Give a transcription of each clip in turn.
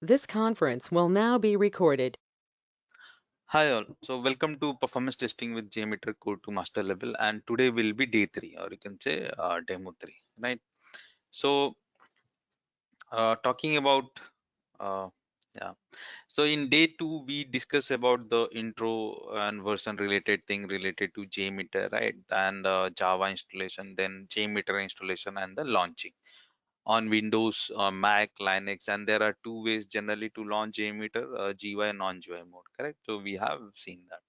This conference will now be recorded. Hi all. So welcome to performance testing with JMeter Code to master level, and today will be day 3, or you can say demo 3, right? So talking about uh, yeah. So in day 2 we discuss about the intro and version related thing related to JMeter, right? And Java installation, then JMeter installation and the launching on Windows, Mac, Linux, and there are two ways generally to launch JMeter, GUI and non-GUI mode, correct? So we have seen that.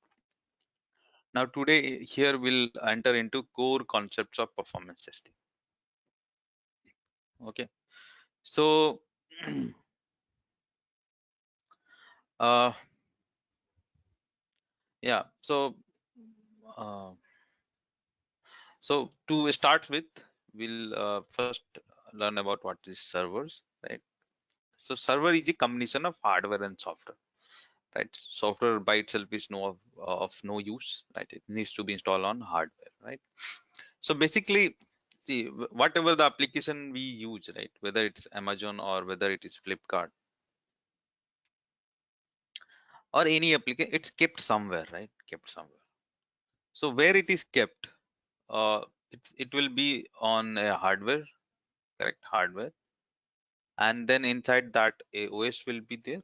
Now today here we'll enter into core concepts of performance testing. Okay, so uh, yeah, uh, so to start with, we'll first learn about what is servers, right? So server is a combination of hardware and software, right? Software by itself is of no use, right? It needs to be installed on hardware, right? So basically, see, whatever the application we use, right, whether it's Amazon or whether it is Flipkart or any application, it's kept somewhere, right? Kept somewhere. So where it is kept, uh, it will be on a hardware, correct? Hardware, and then inside that a OS will be there.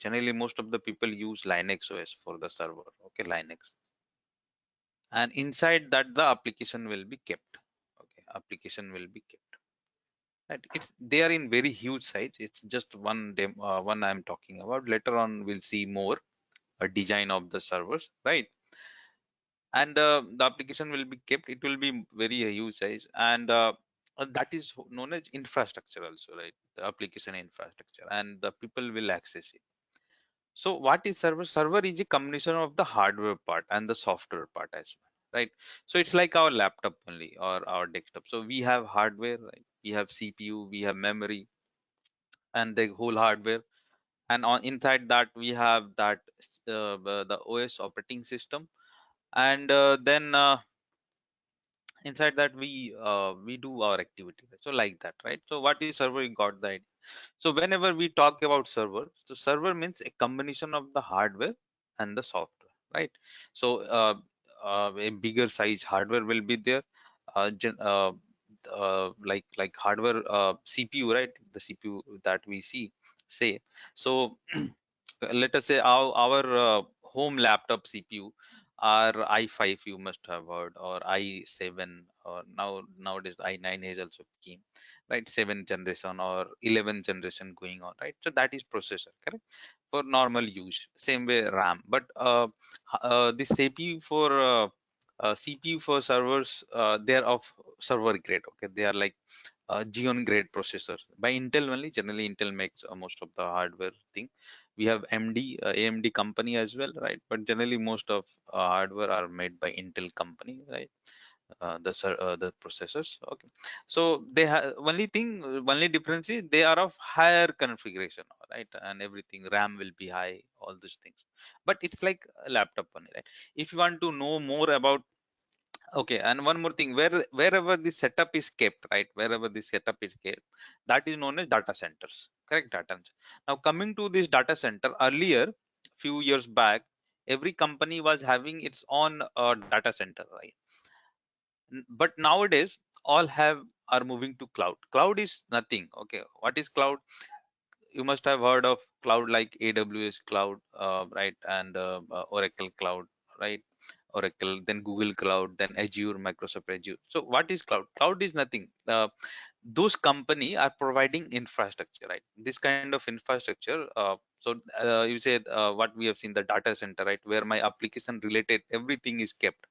Generally, most of the people use Linux OS for the server. Okay, Linux, and inside that the application will be kept. Okay, application will be kept. Right? It's they are in very huge size. It's just one I'm talking about. Later on, we'll see more a design of the servers, right? And the application will be kept. It will be very huge size, and that is known as infrastructure also, right? The application infrastructure, and the people will access it. So what is server is a combination of the hardware part and the software part as well, right? So it's like our laptop only or our desktop. So we have hardware, right? We have CPU, we have memory, and the whole hardware, and on inside that we have that the OS operating system, and then inside that we do our activity, so like that, right? So what is server? You got the idea. So whenever we talk about server, so server means a combination of the hardware and the software, right? So a bigger size hardware will be there, like hardware, CPU, right? The CPU that we say. So let us say our home laptop CPU are i5, you must have heard, or i7, or nowadays i9 has also came, right? 7th generation or 11th generation going on, right? So that is processor, correct, for normal use. Same way RAM, but the CPU for CPU for servers, they are of server grade. Okay, they are like Xeon grade processors by Intel only. Generally, Intel makes most of the hardware thing. We have AMD company as well, right? But generally, most of hardware are made by Intel company, right? The processors. Okay, so they have only difference is they are of higher configuration, right? And everything RAM will be high, all these things. But it's like a laptop only, right? If you want to know more about, okay, and one more thing, wherever the setup is kept, right? Wherever the setup is kept, that is known as data centers. Correct, data center. Now coming to this data center, earlier, few years back, every company was having its own data center, right? But nowadays, all have are moving to cloud. Cloud is nothing. Okay, what is cloud? You must have heard of cloud like AWS cloud, right? And Oracle cloud, right? Oracle, then Google cloud, then Azure, Microsoft Azure. So what is cloud? Cloud is nothing. Those company are providing infrastructure, right? This kind of infrastructure. So you said what we have seen, the data center, right? Where my application related everything is kept.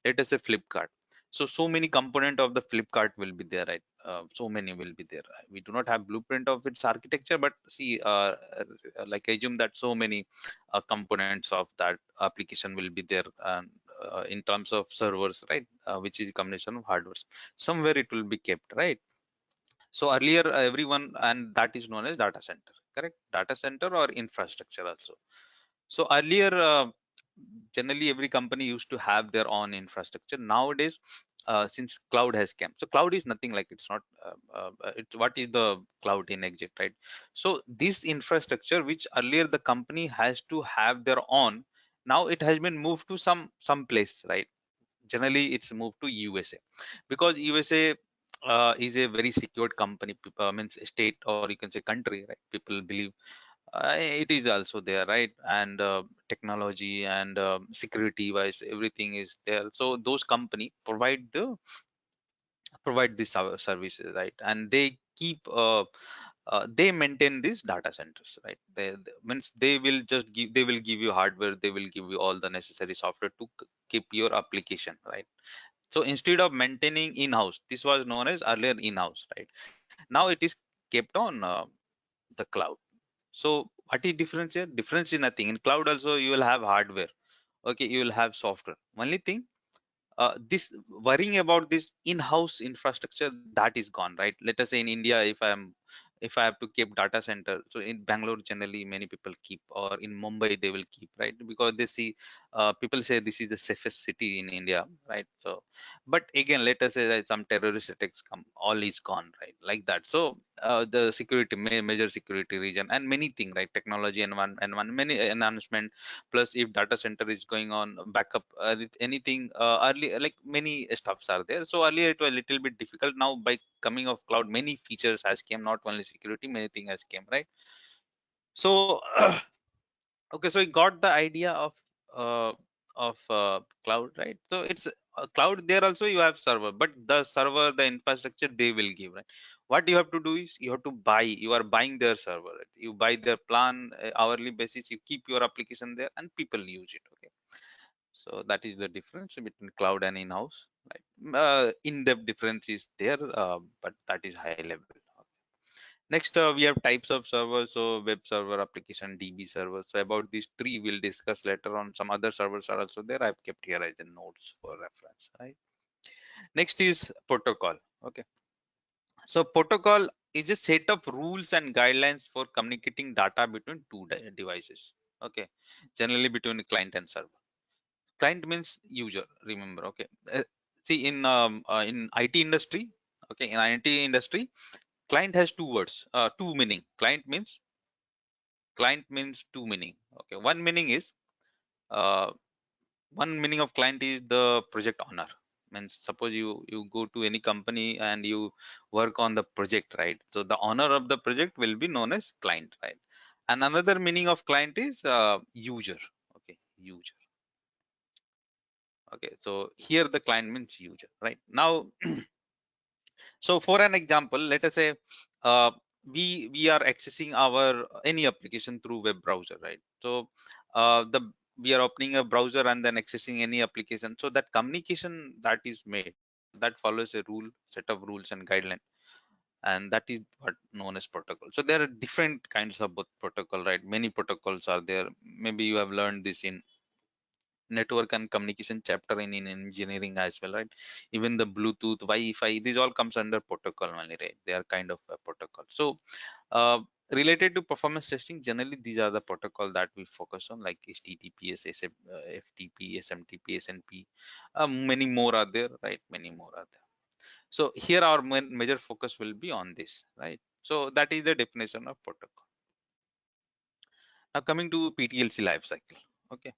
Let us say Flipkart. So many component of the Flipkart will be there, right? So many will be there. We do not have blueprint of its architecture, but see, like I assume that so many components of that application will be there, in terms of servers, right? Which is a combination of hardware. Somewhere it will be kept, right? So earlier, everyone, and that is known as data center, correct? Data center or infrastructure also. So earlier, generally every company used to have their own infrastructure. Nowadays, since cloud has come, so cloud is nothing like, it's not it's what is the cloud in exit, right? So this infrastructure which earlier the company has to have their own, now it has been moved to some place, right? Generally it's moved to USA, because USA is a very secured company, means state, or you can say country, right? People believe it is also there, right? And technology and security wise, everything is there. So those company provide these services, right? And they keep they maintain these data centers, right? Means they will just give, they will give you hardware, they will give you all the necessary software to keep your application, right? So instead of maintaining in-house, this was known as earlier in-house, right? Now it is kept on the cloud. So what is difference here? Difference is nothing. In cloud also you will have hardware. Okay, you will have software. Only thing, this worrying about this in-house infrastructure, that is gone, right? Let us say in India, if I have to keep data center, so in Bangalore generally many people keep, or in Mumbai they will keep, right? Because they see, people say this is the safest city in India, right? So but again, let us say that some terrorist attacks come, all is gone, right? Like that. So the security, major security region, and many things, right? Technology and one many enhancement. Plus if data center is going on backup, with anything, early, like many stuffs are there. So earlier it was a little bit difficult. Now by coming of cloud, many features has came, not only security, many things has came, right? So okay, so you got the idea uh, cloud, right? So it's cloud. There also you have server, but the server, the infrastructure they will give, right? What you have to do is you have to buy. You are buying their server, right? You buy their plan, hourly basis. You keep your application there, and people use it. Okay, so that is the difference between cloud and in-house. Right? In-depth difference is there, but that is high level. Next, we have types of servers. So web server, application, DB server. So about these three, we'll discuss later on. Some other servers are also there. I've kept here as a notes for reference. Right. Next is protocol. Okay. So protocol is a set of rules and guidelines for communicating data between two devices. Okay. Generally between client and server. Client means user. Remember. Okay. See in IT industry. Okay. In IT industry, client has two words. Two meaning. Client means two meaning. Okay, one meaning is, uh, one meaning of client is the project owner. Means suppose you go to any company and you work on the project, right? So the owner of the project will be known as client, right? And another meaning of client is user. Okay, user. Okay, so here the client means user, right? Now so for an example, let us say uh, we are accessing our any application through web browser, right? So the we are opening a browser and then accessing any application. So that communication that is made, that follows a rule, set of rules and guideline, and that is what known as protocol. So there are different kinds of both protocol, right? Many protocols are there. Maybe you have learned this in network and communication chapter in engineering as well, right? Even the Bluetooth, Wi-Fi, these all comes under protocol only, right? They are kind of a protocol. So uh, related to performance testing, generally these are the protocol that we focus on, like HTTPS, FTP, SMTP, SNP. Many more are there, right? Many more are there. So here our major focus will be on this, right? So that is the definition of protocol. Now coming to PTLC life cycle. Okay.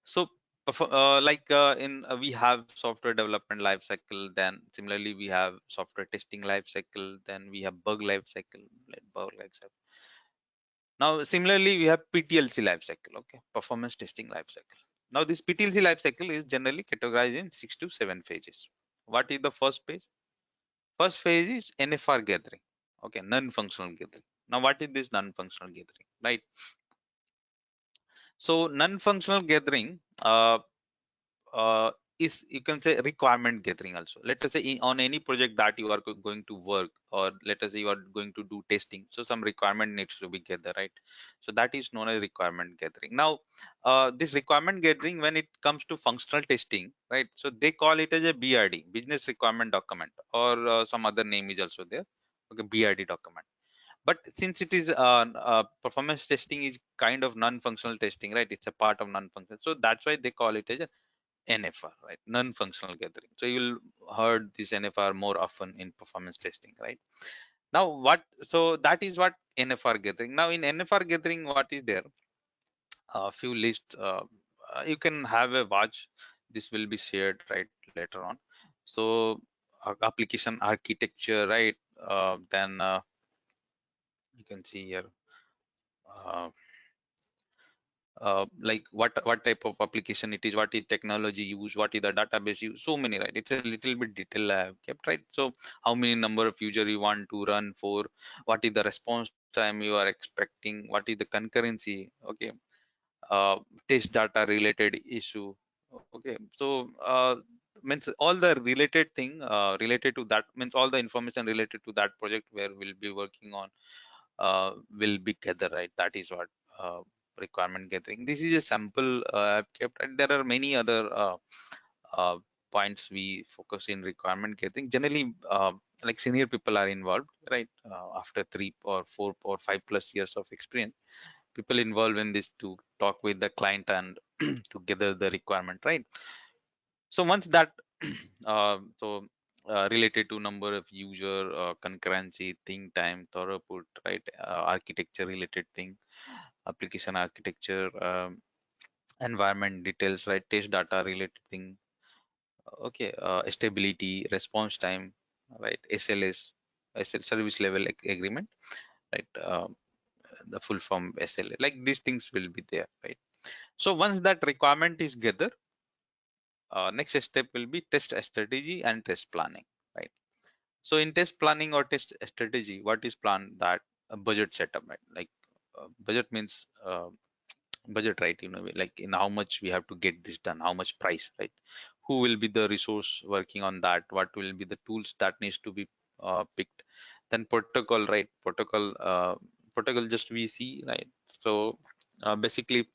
So, in we have software development life cycle, then similarly we have software testing life cycle, then we have bug life cycle, like bug life cycle. Now, similarly, we have PTLC life cycle, okay, performance testing life cycle. Now, this PTLC life cycle is generally categorized in 6 to 7 phases. What is the first phase? First phase is NFR gathering, okay, non-functional gathering. Now, what is this non-functional gathering, right? So, non-functional gathering, uh, is, you can say, requirement gathering also. Let us say on any project that you are going to work, or let us say you are going to do testing, so some requirement needs to be gathered, right? So that is known as requirement gathering. Now this requirement gathering, when it comes to functional testing, right, so they call it as a BRD, business requirement document, or some other name is also there. Okay, BRD document. But since it is performance testing is kind of non-functional testing, right? It's a part of non-functional, so that's why they call it as a NFR, right? Non-functional gathering. So you will heard this NFR more often in performance testing, right? Now what, so that is what NFR gathering. Now in NFR gathering, what is there? A few lists, you can have a watch. This will be shared right later on. So application architecture, right? Then you can see here, uh, like what type of application it is, what is technology used, what is the database used, so many, right? It's a little bit detail I have kept, right? So how many number of user you want to run for, what is the response time you are expecting, what is the concurrency, okay, test data related issue, okay. So means all the related thing related to that, means all the information related to that project where we'll be working on will be gathered, right? That is what uh, requirement gathering. This is a sample I've kept, and there are many other uh, points we focus in requirement gathering. Generally, like senior people are involved, right? After 3 or 4 or 5 plus years of experience, people involved in this to talk with the client and to gather the requirement, right? So once that so related to number of user, concurrency, think time, throughput, right? Architecture related thing, application architecture, environment details, right? Test data related thing, okay. Stability, response time, right? SLS, service level agreement, right? The full form SLA, like these things will be there, right? So once that requirement is gathered, next step will be test strategy and test planning, right? So in test planning or test strategy, what is planned? That a budget setup, right? Like budget means budget, right? You know, like in how much we have to get this done, how much price, right? Who will be the resource working on that? What will be the tools that needs to be picked? Then protocol, right? Protocol just we see, right? So basically,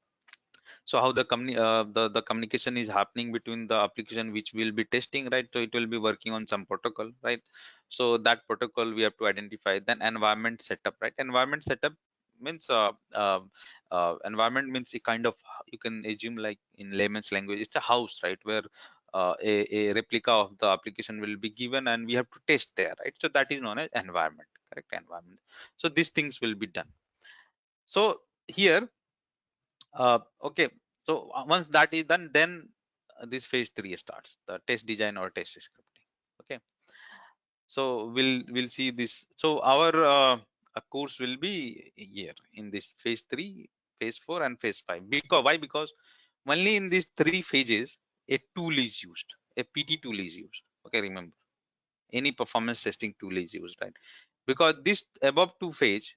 so how the company the communication is happening between the application which will be testing, right? So it will be working on some protocol, right? So that protocol we have to identify. Then environment setup, right? Environment setup means environment means a kind of, you can assume like in layman's language, it's a house, right? Where a replica of the application will be given and we have to test there, right? So that is known as environment, correct? Environment. So these things will be done. So here, okay, so once that is done, then this phase 3 starts, the test design or test scripting. Okay, so we'll see this. So our course will be here in this phase 3, phase 4, and phase 5. Because why? Because only in these 3 phases a tool is used, a PT tool is used. Okay, remember, any performance testing tool is used, right? Because this above 2 phase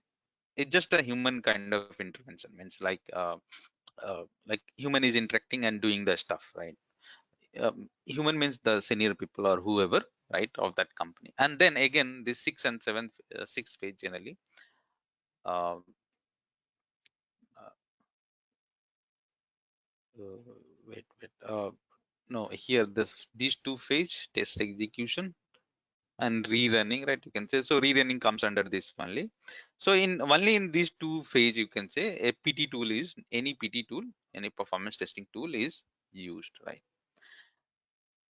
is just a human kind of intervention, means like human is interacting and doing the stuff, right? Human means the senior people or whoever, right, of that company. And then again this 6th and 7th, 6th phase generally, uh, uh, uh, wait, no, here this these 2 phase, test execution and rerunning, right? You can say, so rerunning comes under this only. So in only in these 2 phase, you can say a PT tool is, any PT tool, any performance testing tool is used, right?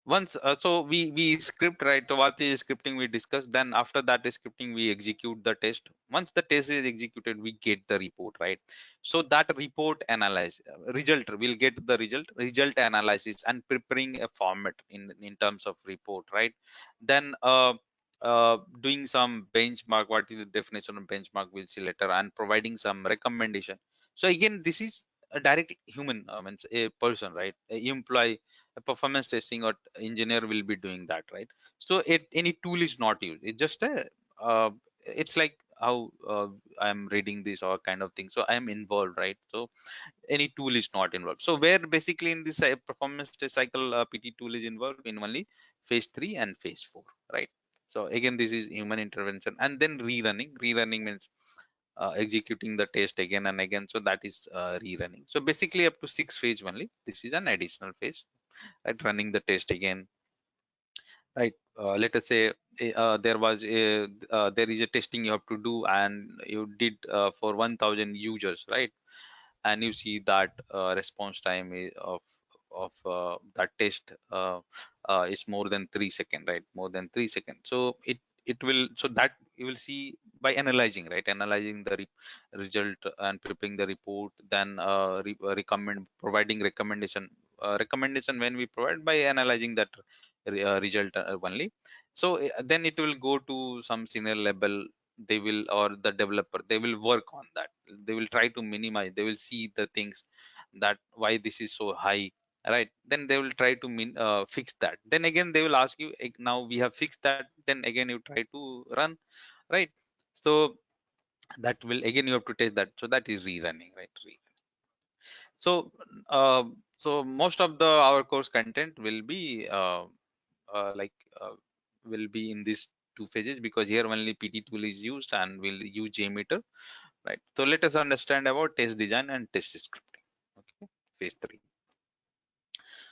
Once so we script, right? So what is scripting we discussed, then after that scripting we execute the test. Once the test is executed, we get the report, right? So that report analyze, result, we'll get the result analysis and preparing a format in terms of report, right? Then doing some benchmark, what is the definition of benchmark, we'll see later, and providing some recommendation. So again, this is a direct human, means a person, right? A employee, a performance testing or engineer will be doing that, right? So any tool is not used, it's just a it's like how I'm reading this or kind of thing, so I am involved, right? So any tool is not involved. So where basically in this performance test cycle, PT tool is involved in only phase 3 and phase 4, right? So again, this is human intervention. And then rerunning means executing the test again and again, so that is rerunning. So basically up to 6 phase only, this is an additional phase, right? Running the test again, right? Let us say there is a testing you have to do, and you did for 1000 users, right? And you see that response time of that test is more than 3 seconds, right? More than 3 seconds. So it will, so that you will see by analyzing, right? Analyzing the result and preparing the report, then providing recommendation when we provide by analyzing that result only. So then it will go to some senior level. They will, or the developer, they will work on that. They will try to minimize, they will see the things that why this is so high, right? Then they will try to fix that. Then again they will ask you, now we have fixed that, then again you try to run, right? So that will, again you have to test that. So that is rerunning, right? So so most of the our course content will be like will be in these two phases, because here only PT tool is used and we'll use JMeter, right? So let us understand about test design and test scripting. Okay, phase 3.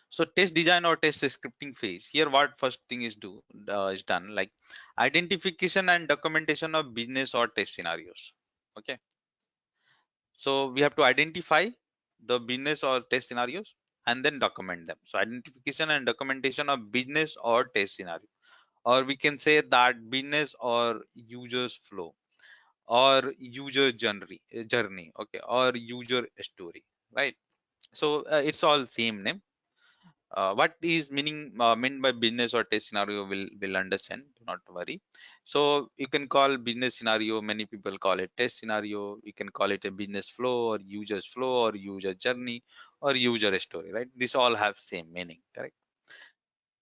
So test design or test scripting phase, here what first thing is done, like identification and documentation of business or test scenarios. Okay, so we have to identify the business or test scenarios and then document them. So identification and documentation of business or test scenario, or we can say that business or users flow, or user journey, okay, or user story, right? So it's all same name. What is meant by business or test scenario will understand, do not worry. So you can call business scenario, many people call it test scenario. You can call it a business flow or users flow or user journey or user story, right? This all have same meaning, correct?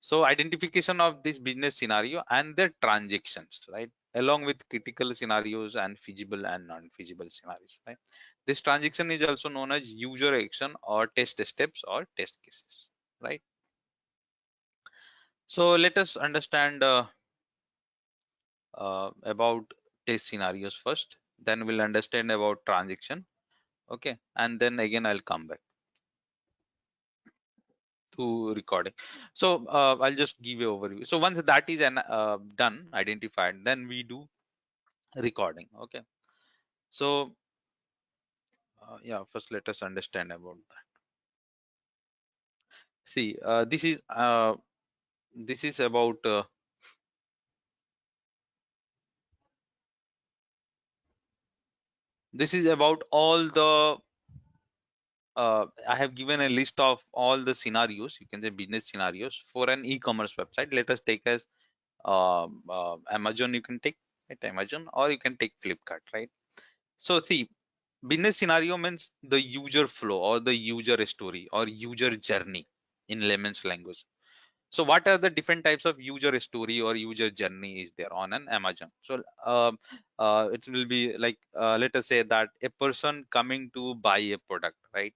So identification of this business scenario and their transactions, right, along with critical scenarios and feasible and non-feasible scenarios, right? This transaction is also known as user action or test steps or test cases, right? So let us understand about test scenarios first, then we'll understand about transaction, okay, and then again I'll come back to recording. So I'll just give you overview. So once that is done, identified, then we do recording. Okay, so yeah, first let us understand about that. See, this is about all the I have given a list of all the scenarios, you can say business scenarios for an e-commerce website. Let us take as Amazon, you can take it Amazon, or you can take Flipkart, right? So see, business scenario means the user flow or the user story or user journey in layman's language. So what are the different types of user story or user journey is there on an Amazon? So it will be like let us say that a person coming to buy a product, right?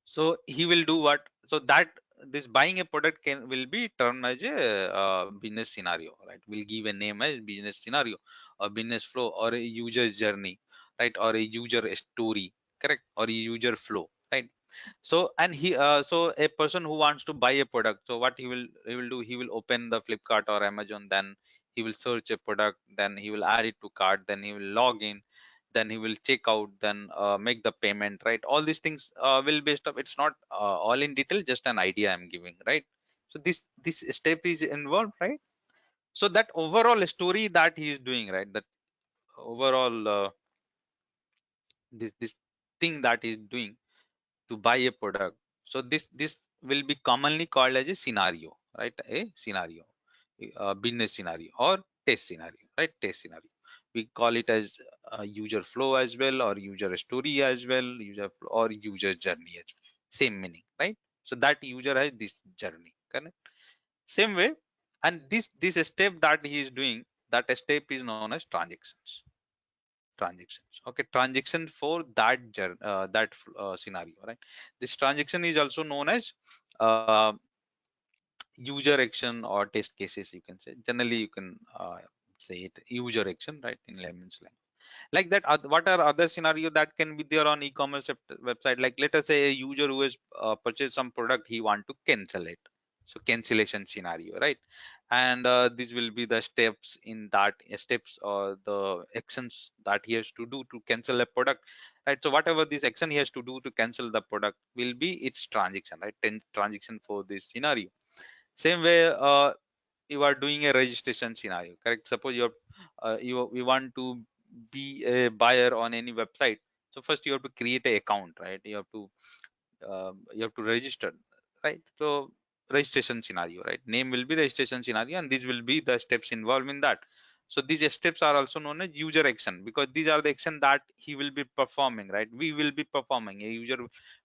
So he will do what? So that this buying a product will be termed as a business scenario, right? We'll give a name as business scenario or business flow or a user journey, right? Or a user story, correct? Or a user flow, right? So and so a person who wants to buy a product, so what he will do, he will open the Flipkart or Amazon, then he will search a product, then he will add it to cart, then he will log in, then he will check out, then make the payment, right? All these things will based up, it's not all in detail, just an idea I'm giving, right? So this step is involved, right? So that overall story that he is doing, right, that overall this thing that he is doing to buy a product, so this will be commonly called as a scenario, right? A scenario, a business scenario or test scenario, right? Test scenario, we call it as user flow as well, or user story as well, or user journey as well. Same meaning, right? So that user has this journey, correct? Same way, and this step that he is doing, that step is known as transactions, okay? Transaction for scenario, right? This transaction is also known as uh, user action or test cases, you can say. Generally you can say it user action, right, in layman's language. Like that, what are other scenario that can be there on e-commerce website? Like let us say a user who has purchased some product, he want to cancel it. So cancellation scenario, right? And these will be the steps in that steps or the actions that he has to do to cancel a product, right? So whatever this action he has to do to cancel the product will be its transaction, right? Transaction for this scenario. Same way, you are doing a registration scenario, correct? Suppose you want to be a buyer on any website. So first you have to create an account, right? You have to register, right? So registration scenario, right? Name will be registration scenario, and these will be the steps involved in that. So these steps are also known as user action, because these are the action that he will be performing, right? We will be performing, a user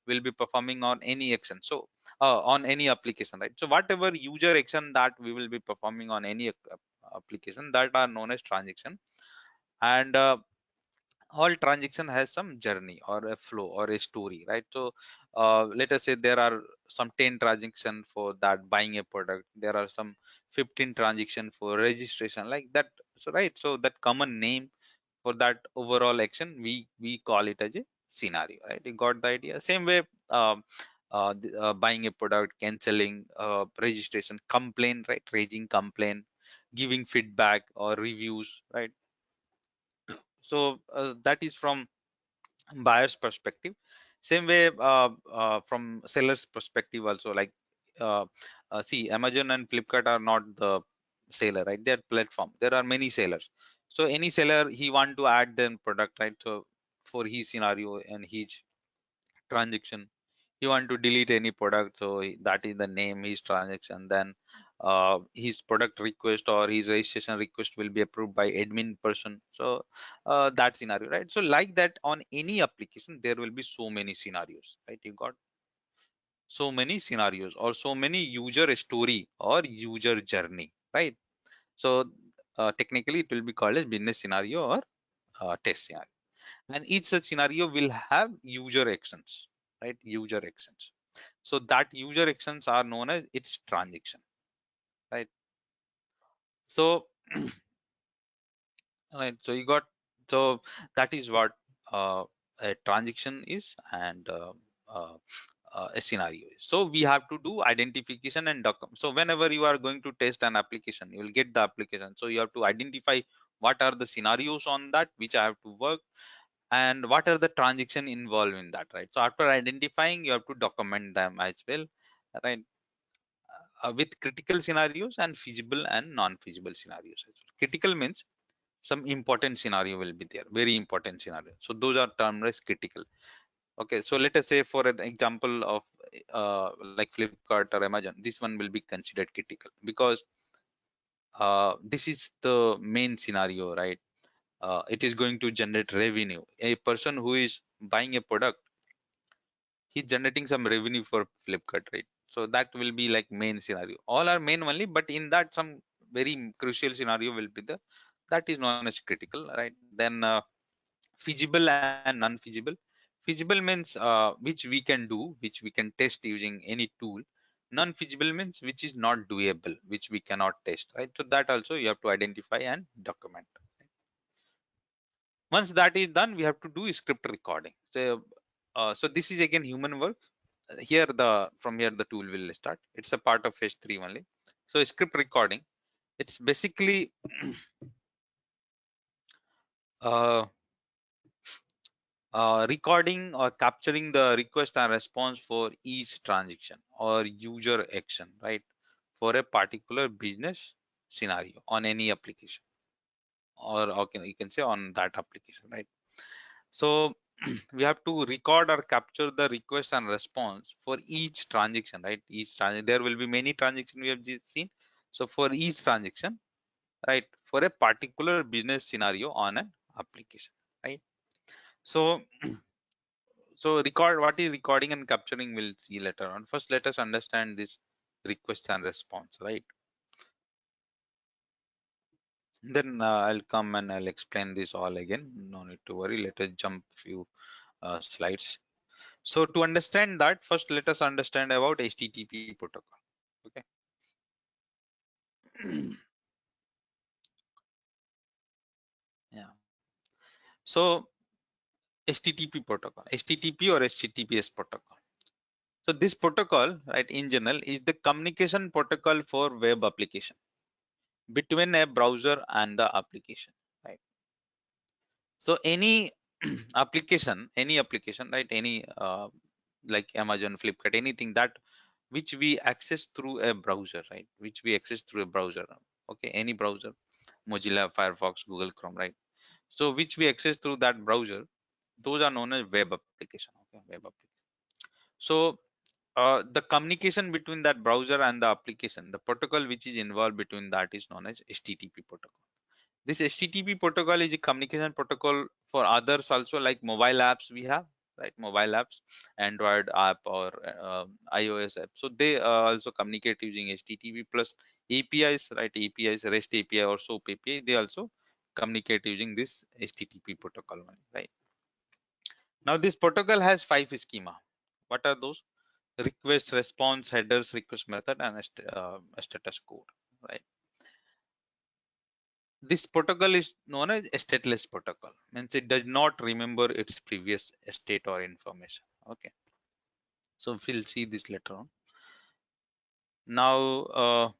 will be performing on any action, so on any application, right? So whatever user action that we will be performing on any application, that are known as transaction. And all transaction has some journey or a flow or a story, right? So let us say there are some 10 transaction for that buying a product, there are some 15 transaction for registration, like that. So right, so that common name for that overall action, we call it as a scenario, right? You got the idea? Same way, buying a product, canceling, registration, complaint, right? Raising complaint, giving feedback or reviews, right? So that is from buyer's perspective. Same way, from seller's perspective also, like uh, see, Amazon and Flipkart are not the seller, right? They're platform, there are many sellers. So any seller, he want to add then product, right? So for his scenario and his transaction, you want to delete any product, so that is the name his transaction. Then his product request or his registration request will be approved by admin person. So that scenario, right? So like that, on any application there will be so many scenarios, right? You got so many scenarios or so many user story or user journey, right? So technically it will be called as business scenario or test scenario. And each such scenario will have user actions, right? User actions. So that user actions are known as its transaction, right? So right, so you got, so that is what uh, a transaction is, and uh, a scenario is. So we have to do identification and document. So whenever you are going to test an application, you will get the application, so you have to identify what are the scenarios on that which I have to work, and what are the transaction involved in that, right? So after identifying, you have to document them as well, right? With critical scenarios and feasible and non-feasible scenarios as well. Critical means some important scenario will be there, very important scenario, so those are termed as critical. Okay, so let us say for an example of like Flipkart or Amazon, this one will be considered critical because this is the main scenario, right? It is going to generate revenue. A person who is buying a product, he's generating some revenue for Flipkart, right? So that will be like main scenario. All are main only, but in that some very crucial scenario will be the, that is known as critical, right? Then feasible and non-feasible. Feasible means which we can do, which we can test using any tool. Non-feasible means which is not doable, which we cannot test, right? So that also you have to identify and document. Once that is done, we have to do script recording. So so this is again human work. Here the, from here the tool will start. It's a part of phase 3 only. So script recording, it's basically uh, recording or capturing the request and response for each transaction or user action, right? For a particular business scenario on any application, or you can say on that application, right? So we have to record or capture the request and response for each transaction, right? Each transaction, there will be many transactions we have just seen. So for each transaction, right, for a particular business scenario on an application, right? So so record, what is recording and capturing, we'll see later on. First, let us understand this request and response, right? Then I'll come and I'll explain this all again. No need to worry. Let us jump few slides. So to understand that, first let us understand about HTTP protocol. Okay. Yeah. So HTTP protocol, HTTP or HTTPS protocol. So this protocol, right, in general, is the communication protocol for web application between a browser and the application, right? So any any application, right, any like Amazon, Flipkart, anything that which we access through a browser, right, which we access through a browser, okay, any browser, Mozilla, Firefox, Google Chrome, right? So which we access through that browser, those are known as web application, okay, web application. So the communication between that browser and the application, the protocol which is involved between that is known as HTTP protocol. This HTTP protocol is a communication protocol for others also, like mobile apps we have, right? Mobile apps, Android app or iOS app. So they also communicate using HTTP plus APIs, right? APIs, REST API or SOAP API. They also communicate using this HTTP protocol, right? Now this protocol has 5 schema. What are those? Request, response, headers, request method, and a status code, right? This protocol is known as a stateless protocol, means it does not remember its previous state or information. Okay, so we'll see this later on. Now,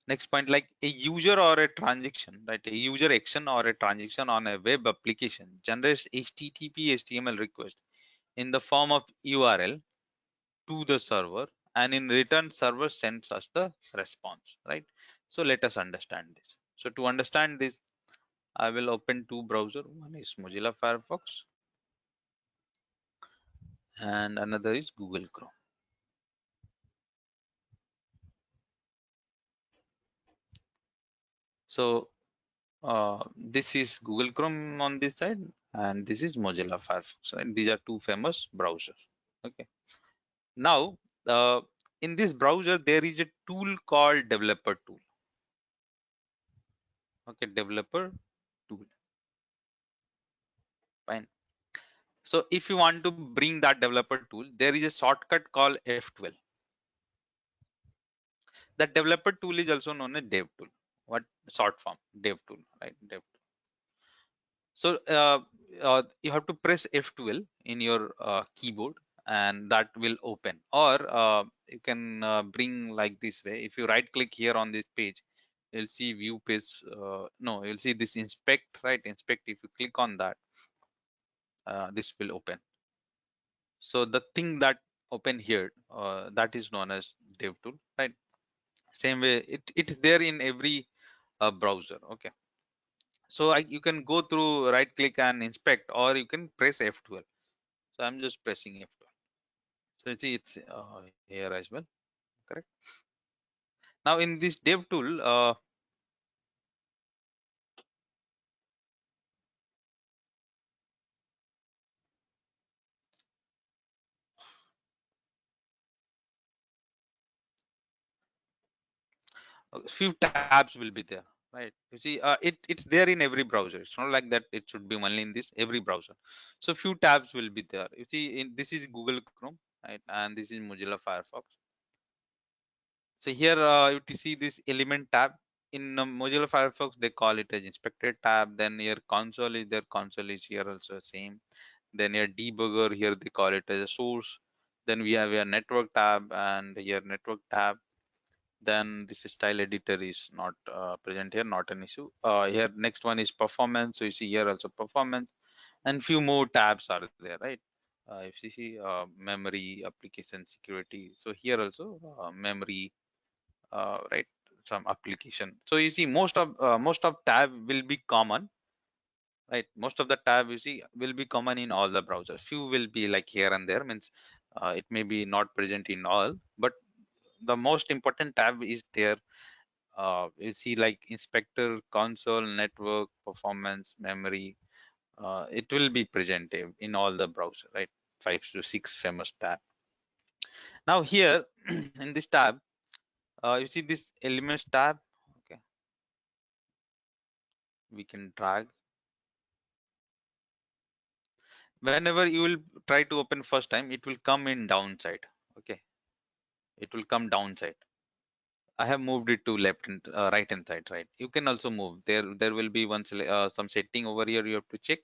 next point, like a user or a transaction, right? A user action or a transaction on a web application generates HTTP HTML request in the form of URL to the server, and in return server sends us the response, right? So let us understand this. So to understand this, I will open two browser. One is Mozilla Firefox and another is Google Chrome. So this is Google Chrome on this side and this is Mozilla Firefox, right? These are two famous browsers. Okay. Now, in this browser, there is a tool called developer tool. Okay, developer tool. Fine. So if you want to bring that developer tool, there is a shortcut called F12. That developer tool is also known as dev tool. What short form? Dev tool, right? Dev tool. So you have to press F12 in your keyboard and that will open, or you can bring like this way. If you right click here on this page, you'll see view page. No, you'll see this inspect, right? Inspect. If you click on that, this will open. So the thing that open here, that is known as dev tool, right? Same way, it's there in every browser. Okay. So you can go through right click and inspect, or you can press F12. So I'm just pressing F12. So you see it's here as well, correct? Now in this dev tool, few tabs will be there, right? You see, it's there in every browser. It's not like that it should be only in this every browser. So few tabs will be there. You see, in this is Google Chrome, right? And this is Mozilla Firefox. So here you see this element tab. In Mozilla Firefox, they call it as inspected tab. Then here console is there. Console is here also same. Then here debugger, here they call it as a source. Then we have a network tab and here network tab. Then this style editor is not present here, not an issue. Here next one is performance. So you see here also performance, and few more tabs are there, right? If you see memory, application security. So here also memory, right? Some application. So you see most of tab will be common, right? Most of the tab you see will be common in all the browsers. Few will be like here and there, means it may be not present in all, but the most important tab is there. You see like inspector, console, network, performance, memory. It will be present in all the browser, right? 5 to 6 famous tab. Now here in this tab, you see this elements tab. Okay, we can drag. Whenever you will try to open first time, it will come in downside. Okay, it will come downside. I have moved it to left and right hand side, right? You can also move there. There will be some setting over here you have to check,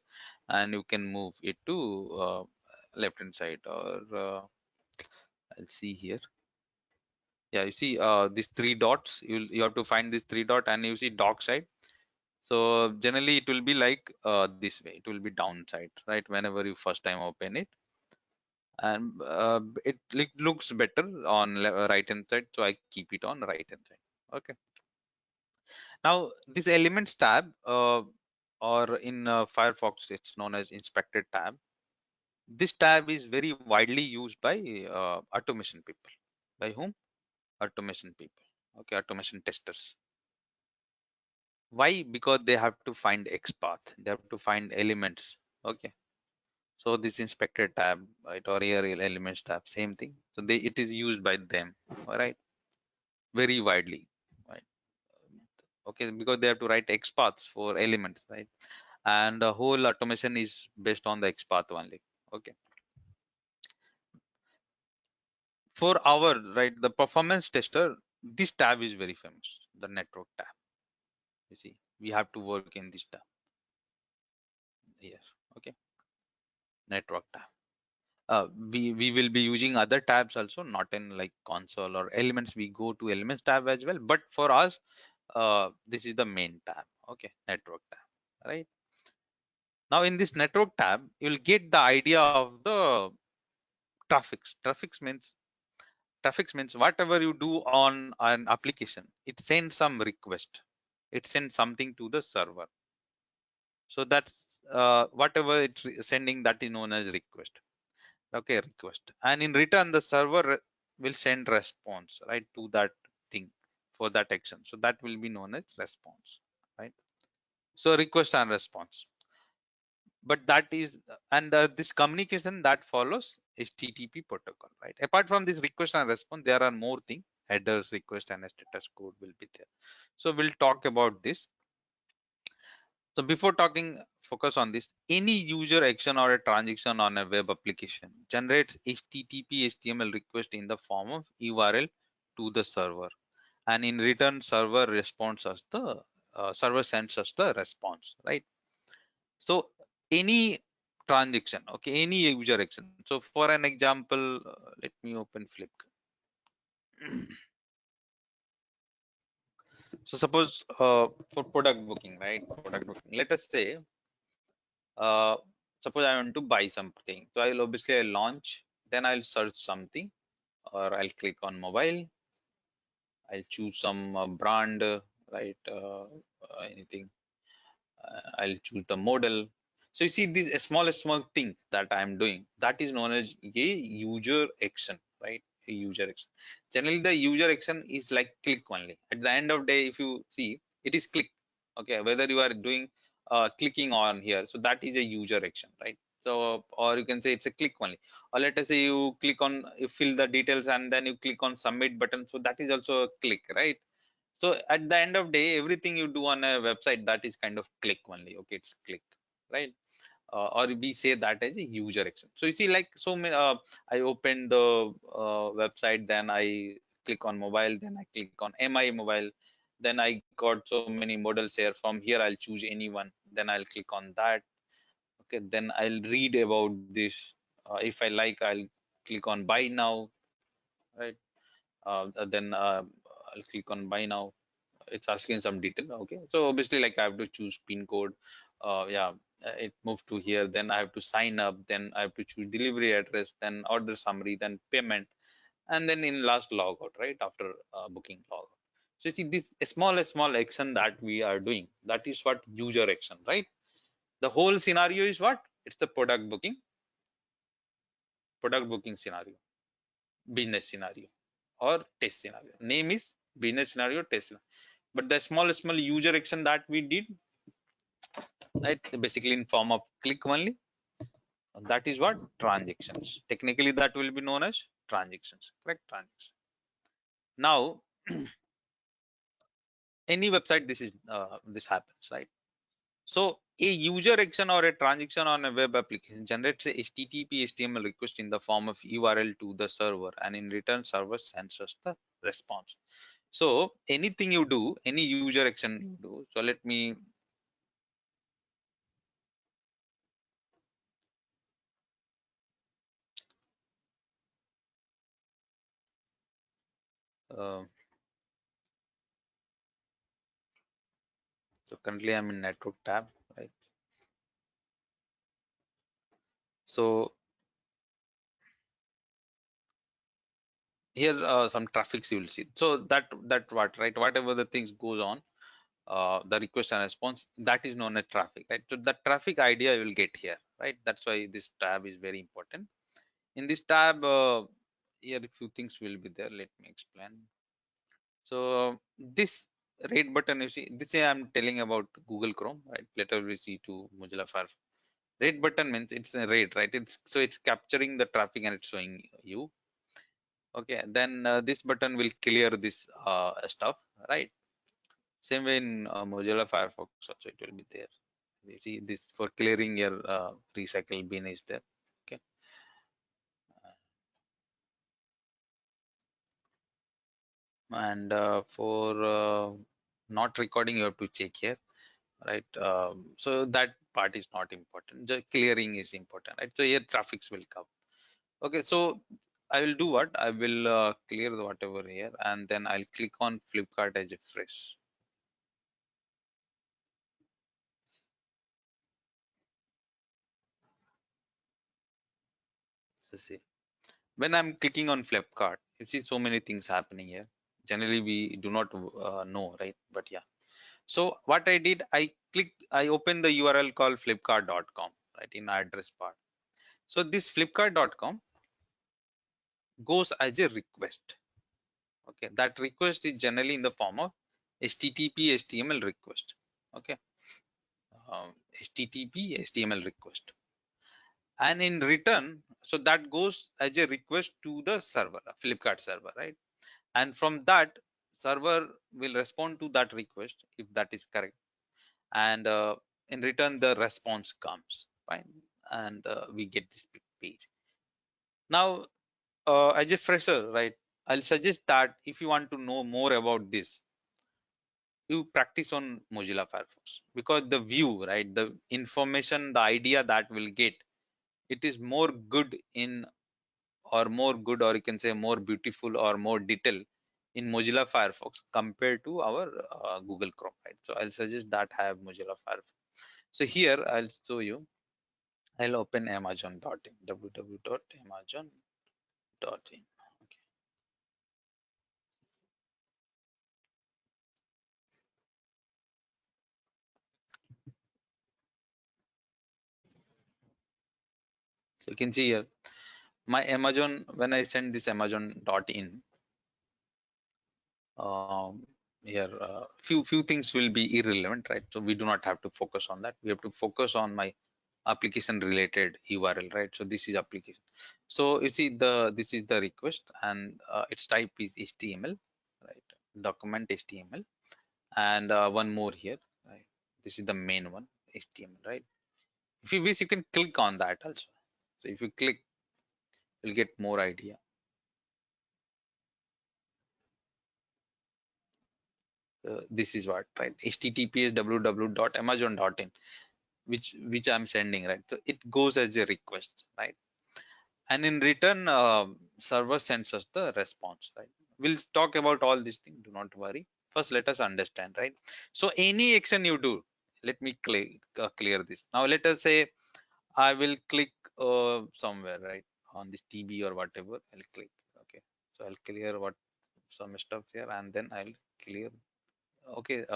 and you can move it to left hand side or I'll see here. Yeah, you see these three dots. You have to find this three dot, and you see dock side. So generally it will be like this way. It will be downside, right? Whenever you first time open it, and it looks better on right hand side. So I keep it on right hand side. Okay. Now this elements tab, or in Firefox it's known as inspected tab. This tab is very widely used by automation people. By whom? Automation people. Okay, automation testers. Why? Because they have to find XPath. They have to find elements. Okay. So this inspected tab, right, or here elements tab, same thing. So it is used by them, all right, very widely, right? Okay, because they have to write XPaths for elements, right? And the whole automation is based on the XPath only. Okay. For our, right, the performance tester, this tab is very famous, the network tab. You see, we have to work in this tab here. Okay, network tab. We will be using other tabs also, not in like console or elements. We go to elements tab as well, but for us, this is the main tab. Okay, network tab, right? Now in this network tab, you'll get the idea of the traffics. Traffics means whatever you do on an application, it sends some request. It sends something to the server. So that's whatever it's sending, that is known as request. Okay, request. And in return, the server will send response, right, to that thing for that action. So that will be known as response, right? So request and response. But that is, and this communication that follows HTTP protocol, right? Apart from this request and response, there are more things. Headers, request, and a status code will be there. So we'll talk about this. So before talking, focus on this. Any user action or a transaction on a web application generates HTTP HTML request in the form of URL to the server, and in return, server sends us the response, right? So any transaction, okay, any user action. So for an example, let me open Flipkart. So suppose for product booking, right? Product booking. Let us say, uh, suppose I want to buy something. So I'll launch, then I'll search something, or I'll click on mobile. I'll choose some brand, right? Anything. I'll choose the model. So you see these small things that I'm doing, that is known as a user action, right? A user action. Generally, the user action is like click only. At the end of day, if you see, it is click. Okay, whether you are doing clicking on here, so that is a user action, right? So, or you can say it's a click only. Or let us say you click on, you fill the details, and then you click on submit button. So that is also a click, right? So at the end of day, everything you do on a website, that is kind of click only. Okay, it's click, right? Or we say that as a user action. So you see, like, so many, I open the website, then I click on mobile, then I click on mi mobile, then I got so many models here. From here I'll choose any one, then I'll click on that. Okay, then I'll read about this. If I like, I'll click on buy now, right? Then I'll click on buy now. It's asking some detail. Okay, so obviously, like, I have to choose pin code. Yeah, it moved to here, then I have to sign up, then I have to choose delivery address, then order summary, then payment, and then in last logout, right, after booking logout. So you see this small action that we are doing, that is what user action, right? The whole scenario is what? It's the product booking scenario, business scenario, or test scenario. Name is business scenario, test scenario. But the small user action that we did, right, basically in form of click only, that is what? Transactions. Technically that will be known as transactions, correct? Transactions. Now any website, this happens, right? So a user action or a transaction on a web application generates a HTTP HTML request in the form of URL to the server, and in return server sends us the response. So anything you do, any user action you do, so let me Uh, so currently I'm in network tab, right? So here some traffics you will see. So that what, right? Whatever the things goes on, the request and response, that is known as traffic, right? So the traffic idea you will get here, right? That's why this tab is very important. In this tab, here a few things will be there. Let me explain. So this red button, you see, this I'm telling about Google Chrome, right? Later we see to Mozilla Firefox. Red button means it's a red, right? It's capturing the traffic and it's showing you. Okay, then this button will clear this stuff, right? Same way in Mozilla Firefox also it will be there. You see this for clearing your recycle bin is there. Okay, and for not recording you have to check here, right? So that part is not important. The clearing is important, right? So here traffics will come. Okay, so I will do what? I will clear whatever here, and then I'll click on Flipkart as a fresh. So see, when I'm clicking on Flipkart, you see so many things happening here. Generally, we do not know, right? But yeah. So what I did, I opened the URL called flipkart.com, right, in address part. So this flipkart.com goes as a request. Okay, that request is generally in the form of HTTP HTML request. Okay, HTTP HTML request, and in return, so that goes as a request to the server, a Flipkart server, right? And from that server will respond to that request if that is correct, and in return the response comes, fine, and we get this page. Now, as a fresher, right, I'll suggest that if you want to know more about this, you practice on Mozilla Firefox, because the view, right, the information, the idea that will get, it is more good in, or more good, or you can say more beautiful or more detail in Mozilla Firefox compared to our Google Chrome, right? So I'll suggest that have Mozilla Firefox. So here I'll show you. I'll open Amazon.in, www.amazon.in. Okay. So you can see here my Amazon, when I send this Amazon.in, um, here few things will be irrelevant, right? So we do not have to focus on that. We have to focus on my application related URL, right? So this is application. So you see this is the request, and its type is HTML, right? Document HTML, and one more here, right? This is the main one, HTML, right? If you wish, you can click on that also. So if you click, you'll get more idea. This is what, right? HTTPS www.amazon.in, which I'm sending, right? So it goes as a request, right? And in return, server sends us the response, right? We'll talk about all these things. Do not worry. First, let us understand, right? So any action you do, let me clear this. Now, let us say I will click somewhere, right, on this TB or whatever. I'll click. Okay, so I'll clear what some stuff here, and then I'll clear. Okay,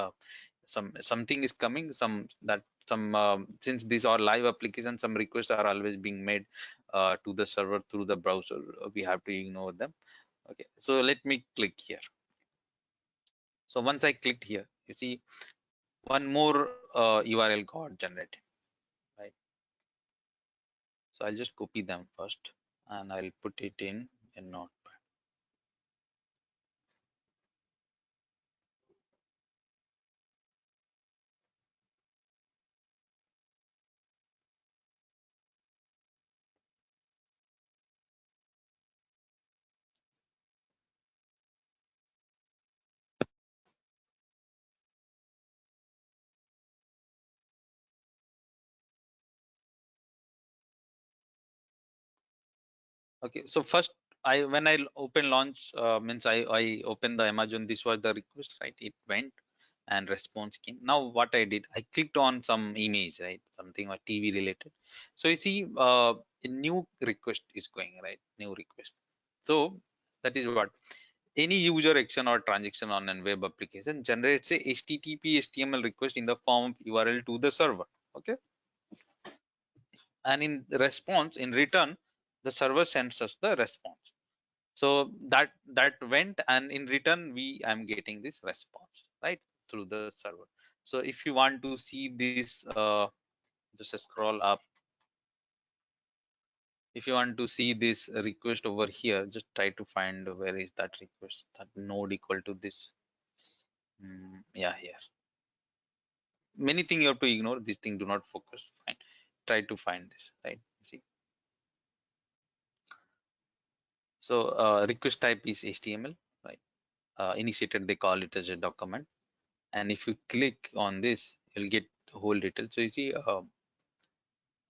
something is coming. Some since these are live applications, some requests are always being made to the server through the browser. We have to ignore them. Okay, so let me click here. So once I clicked here, you see one more URL got generated, right? So I'll just copy them first, and I'll put it in a notepad. Okay, so first when I open launch, means I open the Amazon, this was the request, right? It went and response came. Now what I did, I clicked on some image, right? Something or TV related. So you see, a new request is going, right? New request. So that is what any user action or transaction on a web application generates a HTTP HTML request in the form of URL to the server. Okay. And in response, in return, the server sends us the response. So that went, and in return I'm getting this response, right, through the server. So if you want to see this, just scroll up. If you want to see this request over here, just try to find where is that request, that node equal to this. Yeah, here. Many things you have to ignore, this thing do not focus. Fine, try to find this, right? See, so request type is HTML, right? Initiated, they call it as a document. And if you click on this, you'll get whole detail. So you see,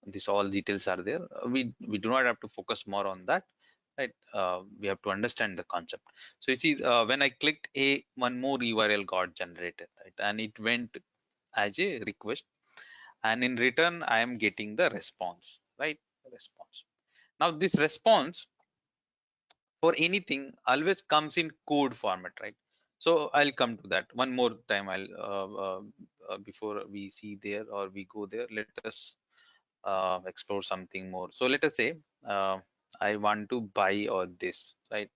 this all details are there. We do not have to focus more on that, right? We have to understand the concept. So you see, when I clicked, one more URL got generated, right? And it went as a request, and in return I am getting the response, right? Response. Now this response for anything always comes in code format, right? So I'll come to that one more time. I'll before we see there or we go there, let us explore something more. So let us say, uh, I want to buy or this, right?